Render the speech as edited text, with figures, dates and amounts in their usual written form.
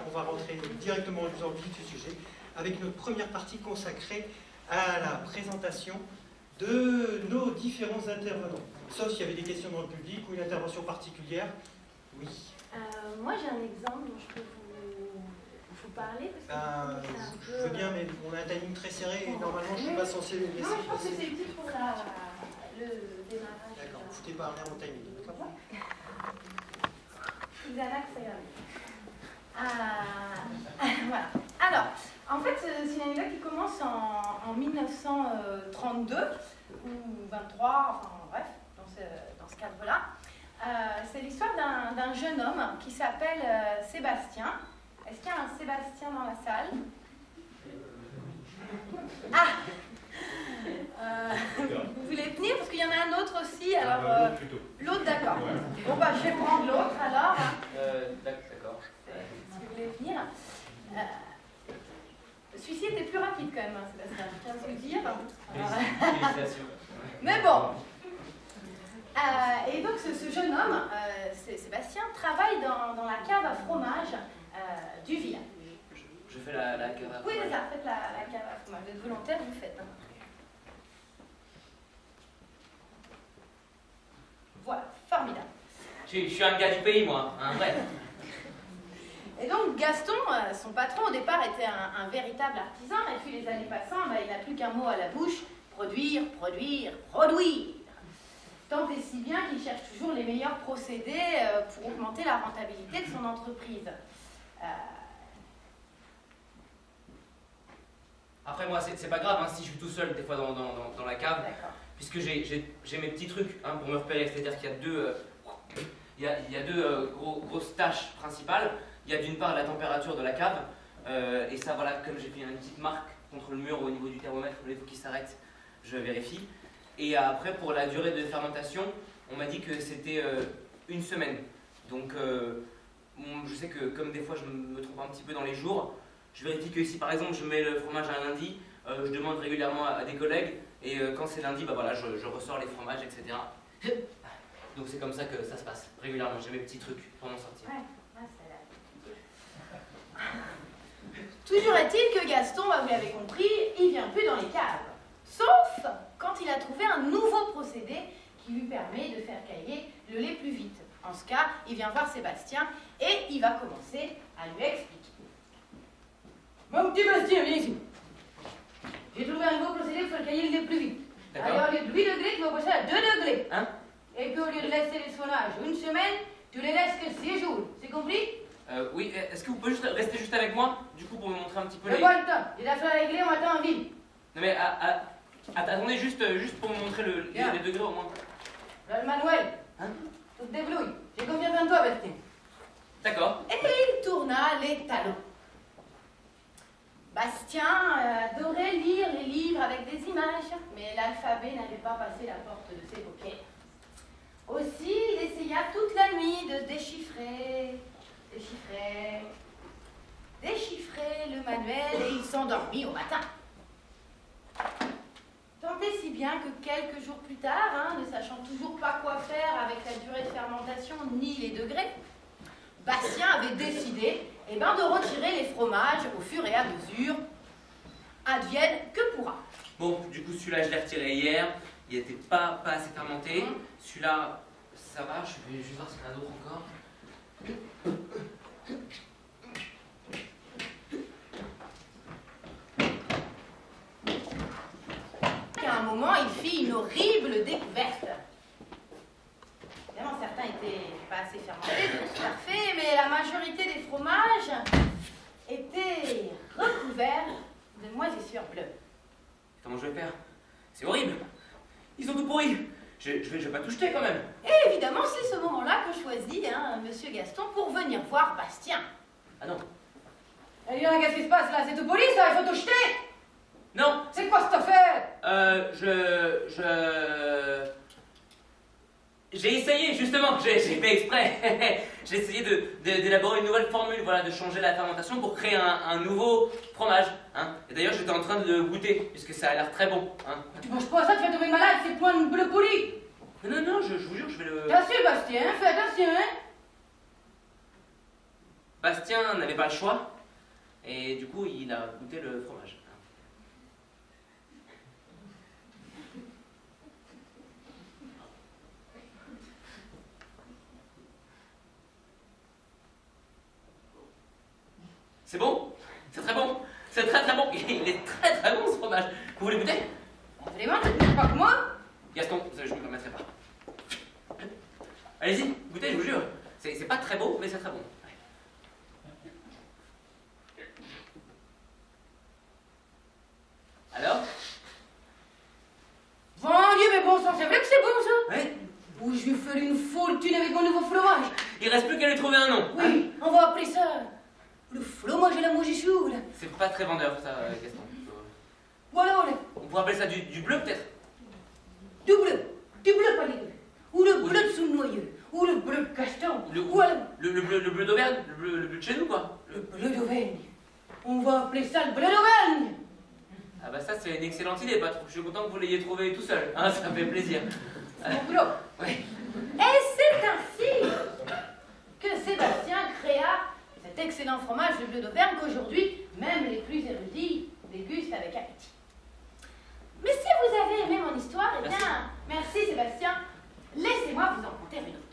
On va rentrer directement dans le vif du sujet avec notre première partie consacrée à la présentation de nos différents intervenants. Sauf s'il y avait des questions dans le public ou une intervention particulière. Oui. Moi j'ai un exemple dont je peux vous parler. Parce que je veux bien, mais on a un timing très serré et normalement je ne suis pas censé laisser. Non, je pense que c'est utile pour le démarrage. D'accord, vous foutez pas rien au timing. D'accord. Xanax, ça ira. Voilà. Alors, en fait, c'est une anecdote qui commence en 1932 ou 23, enfin bref, dans ce cadre-là. C'est l'histoire d'un jeune homme qui s'appelle Sébastien. Est-ce qu'il y a un Sébastien dans la salle? Vous voulez venir? Parce qu'il y en a un autre aussi. Alors, l'autre, d'accord. Bon, bah, je vais prendre l'autre alors. D'accord. Si vous voulez venir. Celui-ci était plus rapide quand même, hein, Sébastien, je tiens à vous le dire. Félicitations. Mais bon. Et donc ce jeune homme, Sébastien, travaille dans la cave à fromage du village. Je fais la cave à fromage. Oui, c'est ça, faites la cave à fromage. Vous êtes volontaire, vous le faites. Hein. Voilà, formidable. Je suis un gars du pays, moi, un vrai. Et donc Gaston, son patron au départ était un véritable artisan, et puis les années passant, il n'a plus qu'un mot à la bouche, produire. Tant et si bien qu'il cherche toujours les meilleurs procédés pour augmenter la rentabilité de son entreprise. Après moi, c'est pas grave hein, si je suis tout seul des fois dans la cave, puisque j'ai mes petits trucs hein, pour me repérer, c'est-à-dire qu'il y a deux grosses tâches principales. Il y a d'une part la température de la cave, et ça voilà, comme j'ai fait une petite marque contre le mur au niveau du thermomètre, les faut qu'il s'arrête, je vérifie. Et après pour la durée de fermentation, on m'a dit que c'était une semaine. Donc je sais que comme des fois je me trompe un petit peu dans les jours, je vérifie que si par exemple je mets le fromage un lundi, je demande régulièrement à des collègues, et quand c'est lundi, bah voilà, je ressors les fromages, etc. Donc c'est comme ça que ça se passe, régulièrement, j'ai mes petits trucs pour m'en sortir. Toujours est-il que Gaston, vous l'avez compris, il vient plus dans les caves. Sauf quand il a trouvé un nouveau procédé qui lui permet de faire cailler le lait plus vite. En ce cas, il vient voir Sébastien et il va commencer à lui expliquer. Mon petit Bastien, viens ici. J'ai trouvé un nouveau procédé pour faire cailler le lait plus vite. Alors, au lieu de 8 degrés, tu vas passer à 2 degrés. Hein? Et puis, au lieu de laisser les fromages une semaine, tu les laisses que 6 jours. C'est compris? Oui, est-ce que vous pouvez rester juste avec moi, du coup, pour me montrer un petit peu Mais pas le temps, j'ai l'affaire à régler, on m'attend en ville. Non mais, attendez, juste pour me montrer les degrés au moins. Là, le Manuel, Hein? tu te débrouilles, j'ai confiance en toi, Bastien. D'accord. Et il tourna les talons. Bastien adorait lire les livres avec des images, mais l'alphabet n'avait pas passé la porte de ses paupières. Aussi, il essaya toute la nuit de déchiffrer le manuel et il s'endormit au matin. Tant et si bien que quelques jours plus tard, ne sachant toujours pas quoi faire avec la durée de fermentation ni les degrés, Bastien avait décidé de retirer les fromages au fur et à mesure, advienne que pourra. Bon, du coup, celui-là, je l'ai retiré hier, il n'était pas assez fermenté. Celui-là, ça va, je vais juste voir s'il y en a d'autres encore. À un moment, il fit une horrible découverte. Évidemment, certains étaient pas assez fermentés, d'autres parfaits, mais la majorité des fromages étaient recouverts de moisissures bleues. Comment je vais faire? C'est horrible. Ils ont tout pourri. Je vais pas tout jeter quand même. Et évidemment, c'est ce moment-là que choisit Monsieur Gaston pour venir voir Bastien. Ah non. Eh bien, qu'est-ce qui se passe là? C'est tout poli ça, il faut tout jeter! Non. C'est quoi cette affaire? J'ai essayé, justement, j'ai fait exprès. J'ai essayé d'élaborer une nouvelle formule, voilà, de changer la fermentation pour créer un nouveau fromage. Hein. Et d'ailleurs, j'étais en train de le goûter, puisque ça a l'air très bon. Hein. Tu manges pas ça, tu vas tomber malade, c'est point de bleu poli. Non, je vous jure, je vais le... Attention, Bastien, fais attention, hein. Bastien n'avait pas le choix, et du coup, il a goûté le fromage. C'est bon? C'est très bon. C'est très très bon. Il est très très bon ce fromage. Vous voulez goûter? Vraiment, pas que moi. Gaston, je ne me permettrai pas. Allez-y, goûtez, je vous jure. C'est pas très beau, mais c'est très bon. Alors? Vendu, mais bon sang, c'est vrai que c'est bon ça? Ouais. Oui, je vais faire une fortune avec mon nouveau fromage. Il reste plus qu'à lui trouver un nom. Oui, on va appeler ça le fromage et la mojichoule. C'est pas très vendeur ça, Gaston. Voilà, voilà. On pourrait appeler ça du bleu peut-être? Du bleu pas dégueu. Ou le bleu de sous-noyeux, ou le bleu de Gaston, ou alors le bleu d'Auvergne, le bleu de chez nous quoi. le bleu d'Auvergne. On va appeler ça le bleu d'Auvergne. Ah bah ça c'est une excellente idée, patron. Je suis content que vous l'ayez trouvé tout seul. Hein, ça me fait plaisir. Mon boulot. Ouais. Et c'est ainsi que Sébastien créa cet excellent fromage de bleu d'Auvergne qu'aujourd'hui, même les plus érudits dégustent avec appétit. Mais si vous avez aimé mon histoire, eh bien, merci Sébastien, laissez-moi vous en conter une autre.